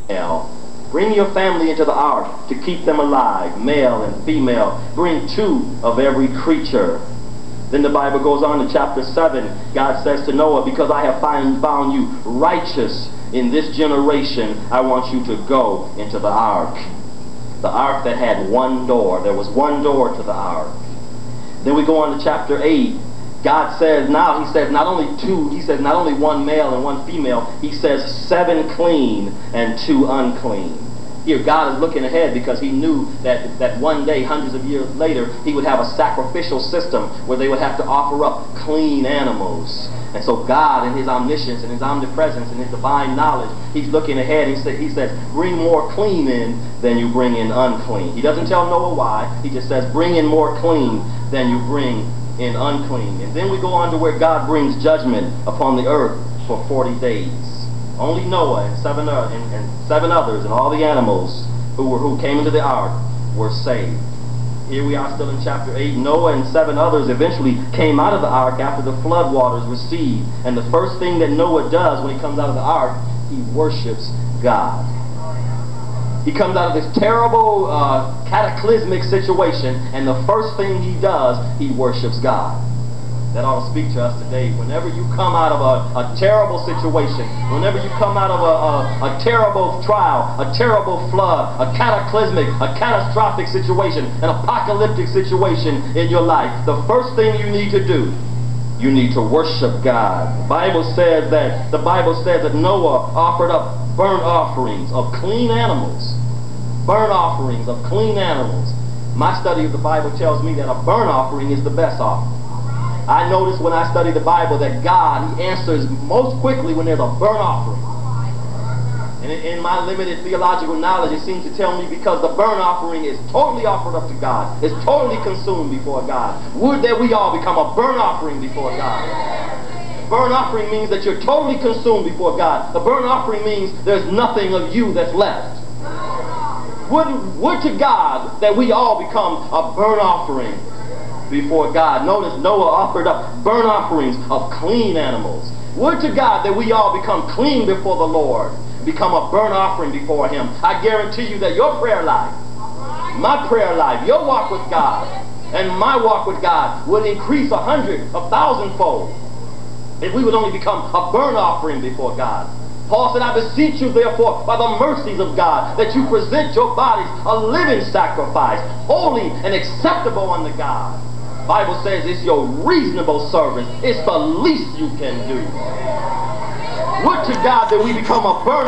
male. Bring your family into the ark to keep them alive, male and female. Bring 2 of every creature. Then the Bible goes on to chapter 7. God says to Noah, because I have found you righteous in this generation, I want you to go into the ark. The ark that had one door. There was one door to the ark. Then we go on to chapter 8. God says now, he says not only 2, he says not only 1 male and 1 female, he says 7 clean and 2 unclean. Here God is looking ahead because he knew that one day, hundreds of years later, he would have a sacrificial system where they would have to offer up clean animals. And so God, in his omniscience and his omnipresence and his divine knowledge, he's looking ahead. He says, bring more clean in than you bring in unclean. He doesn't tell Noah why. He just says, bring in more clean than you bring in unclean. And then we go on to where God brings judgment upon the earth for 40 days. Only Noah and 7 others and all the animals who came into the ark were saved. Here we are still in chapter 8. Noah and 7 others eventually came out of the ark after the flood waters recede. And the first thing that Noah does when he comes out of the ark, he worships God. He comes out of this terrible cataclysmic situation, and the first thing he does, he worships God. That ought to speak to us today. Whenever you come out of a terrible situation, whenever you come out of a terrible trial, a terrible flood, a catastrophic situation, an apocalyptic situation in your life, the first thing you need to do, you need to worship God. The Bible says that Noah offered up burnt offerings of clean animals. Burnt offerings of clean animals. My study of the Bible tells me that a burnt offering is the best offering. I notice when I study the Bible that God, he answers most quickly when there's a burnt offering. And in my limited theological knowledge, it seems to tell me because the burnt offering is totally offered up to God. It's totally consumed before God. Would that we all become a burnt offering before God. Burnt offering means that you're totally consumed before God. The burnt offering means there's nothing of you that's left. Would to God that we all become a burnt offering before God. Notice Noah offered up burnt offerings of clean animals. Would to God that we all become clean before the Lord, become a burnt offering before him. I guarantee you that your prayer life, my prayer life, your walk with God, and my walk with God would increase 100, 1,000-fold if we would only become a burnt offering before God. Paul said, I beseech you therefore by the mercies of God that you present your bodies a living sacrifice, holy and acceptable unto God. The Bible says it's your reasonable service. It's the least you can do. Would to God that we become a burnt